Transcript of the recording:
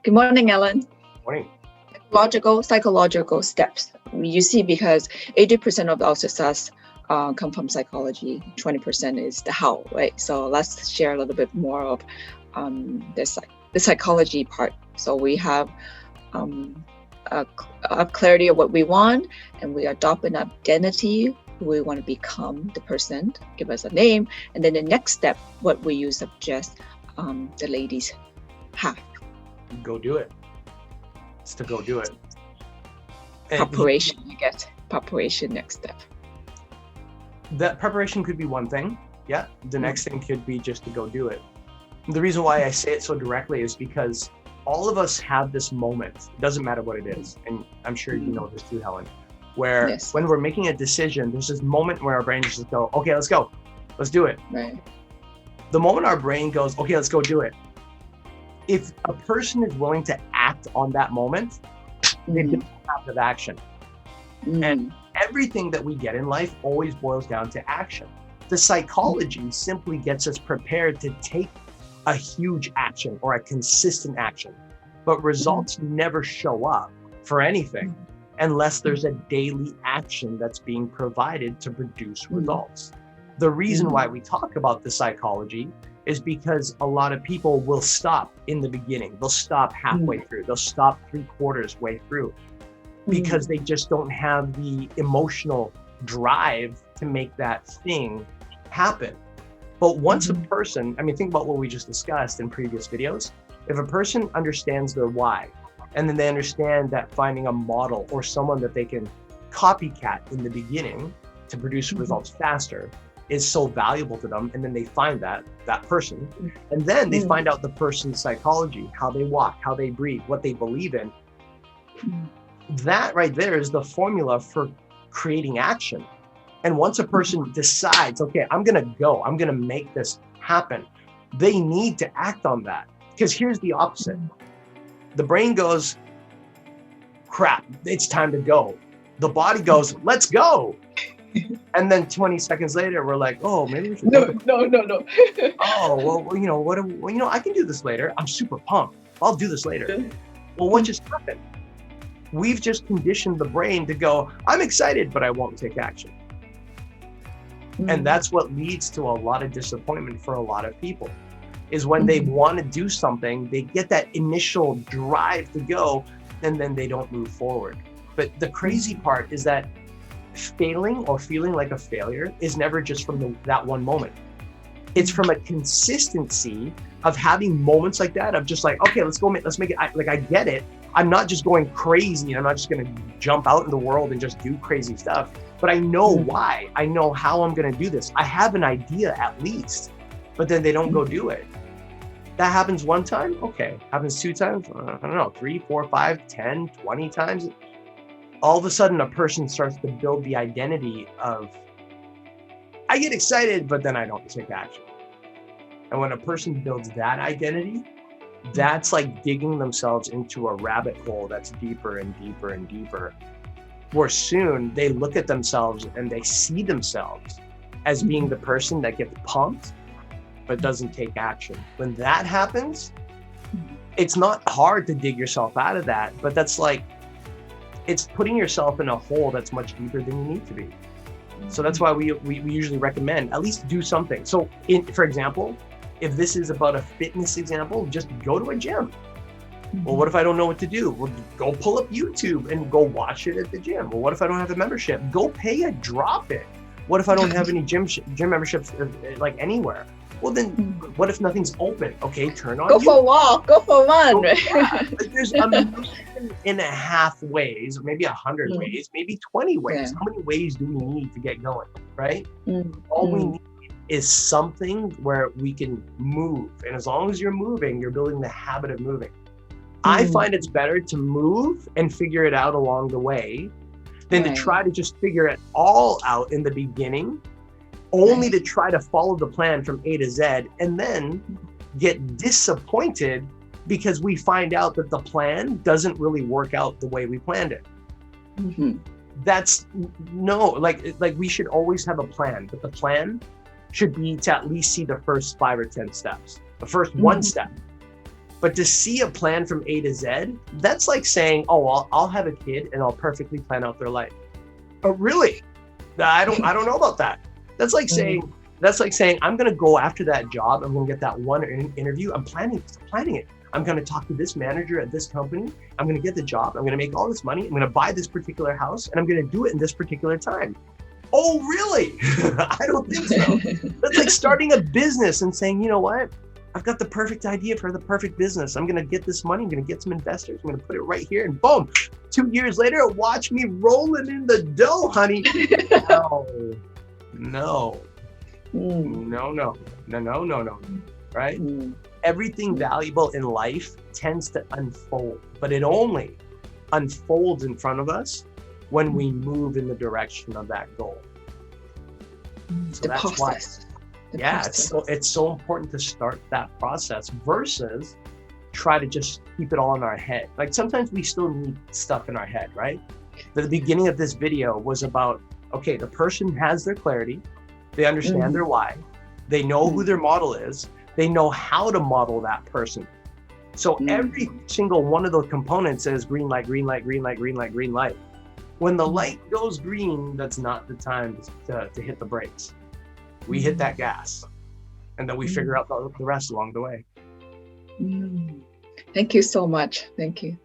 Good morning, Allan. Morning. Psychological steps. You see, because 80% of our success come from psychology, 20% is the how, right? So let's share a little bit more of the psychology part. So we have a clarity of what we want, and we adopt an identity who we want to become, the person, give us a name, and then the next step, what we use suggest the ladies have. Go do it. It's to go do it. Preparation, you get preparation next step. That preparation could be one thing. Yeah. The next thing could be just to go do it. The reason why I say it so directly is because all of us have this moment. It doesn't matter what it is. And I'm sure you know this too, Helen, where when we're making a decision, there's this moment where our brain just go, okay, let's go. Let's do it. Right. The moment our brain goes, okay, let's go do it. If a person is willing to act on that moment, they do have action. And everything that we get in life always boils down to action. The psychology simply gets us prepared to take a huge action or a consistent action, but results never show up for anything unless there's a daily action that's being provided to produce results. The reason why we talk about the psychology is because a lot of people will stop in the beginning. They'll stop halfway through. They'll stop 3/4 way through because they just don't have the emotional drive to make that thing happen. But once a person, think about what we just discussed in previous videos. If a person understands their why, and then they understand that finding a model or someone that they can copycat in the beginning to produce results faster is so valuable to them, and then they find that person, and then they find out the person's psychology, how they walk, how they breathe, what they believe in. That right there is the formula for creating action. And once a person decides, okay, I'm gonna make this happen, they need to act on that. Because here's the opposite. The brain goes, crap, it's time to go. The body goes, let's go. And then 20 seconds later, we're like, oh, maybe we should. No. Oh, well, I can do this later. I'm super pumped. I'll do this later. Well, what just happened? We've just conditioned the brain to go, I'm excited, but I won't take action. And that's what leads to a lot of disappointment for a lot of people, is when they want to do something, they get that initial drive to go, and then they don't move forward. But the crazy part is that failing or feeling like a failure is never just from that one moment. It's from a consistency of having moments like that, of just like, okay, let's make it. I get it. I'm not just going crazy, and I'm not just going to jump out in the world and just do crazy stuff, but I know why. I know how I'm going to do this. I have an idea at least, but then they don't go do it. That happens one time. Okay. Happens 2 times. I don't know, 3, 4, 5, 10, 20 times. All of a sudden, a person starts to build the identity of, I get excited, but then I don't take action. And when a person builds that identity, that's like digging themselves into a rabbit hole that's deeper and deeper and deeper, where soon they look at themselves and they see themselves as being the person that gets pumped, but doesn't take action. When that happens, it's not hard to dig yourself out of that, but that's like, it's putting yourself in a hole that's much deeper than you need to be. So that's why we usually recommend at least do something. So for example, if this is about a fitness example, just go to a gym. Well, what if I don't know what to do? Well, go pull up YouTube and go watch it at the gym. Well, what if I don't have a membership? Go pay a drop it. What if I don't have any gym memberships like anywhere? Well, then what if nothing's open? Okay, turn on. Go for a walk. Go for a run. There's 1.5 ways, or maybe 100 ways, maybe 20 ways. How many ways do we need to get going, right? All we need is something where we can move. And as long as you're moving, you're building the habit of moving. I find it's better to move and figure it out along the way than to try to just figure it all out in the beginning, only to try to follow the plan from A to Z and then get disappointed because we find out that the plan doesn't really work out the way we planned it. That's like we should always have a plan, but the plan should be to at least see the first 5 or 10 steps, the first one step. But to see a plan from A to Z, that's like saying, oh, I'll have a kid and I'll perfectly plan out their life. Oh, really? I don't know about that. That's like saying, I'm going to go after that job. I'm going to get that one interview. I'm planning it. I'm going to talk to this manager at this company. I'm going to get the job. I'm going to make all this money. I'm going to buy this particular house and I'm going to do it in this particular time. Oh, really? I don't think so. That's like starting a business and saying, you know what? I've got the perfect idea for the perfect business. I'm going to get this money. I'm going to get some investors. I'm going to put it right here and boom, 2 years later, watch me rolling in the dough, honey. No. Right? Everything valuable in life tends to unfold, but it only unfolds in front of us when we move in the direction of that goal. So The that's process. why, it's so important to start that process versus try to just keep it all in our head. Like sometimes we still need stuff in our head, right? The beginning of this video was about, okay, the person has their clarity, they understand their why, they know who their model is, they know how to model that person. So every single one of those components says green light, green light, green light, green light, green light. When the light goes green, that's not the time to hit the brakes. We hit that gas and then we figure out the rest along the way. Thank you so much. Thank you.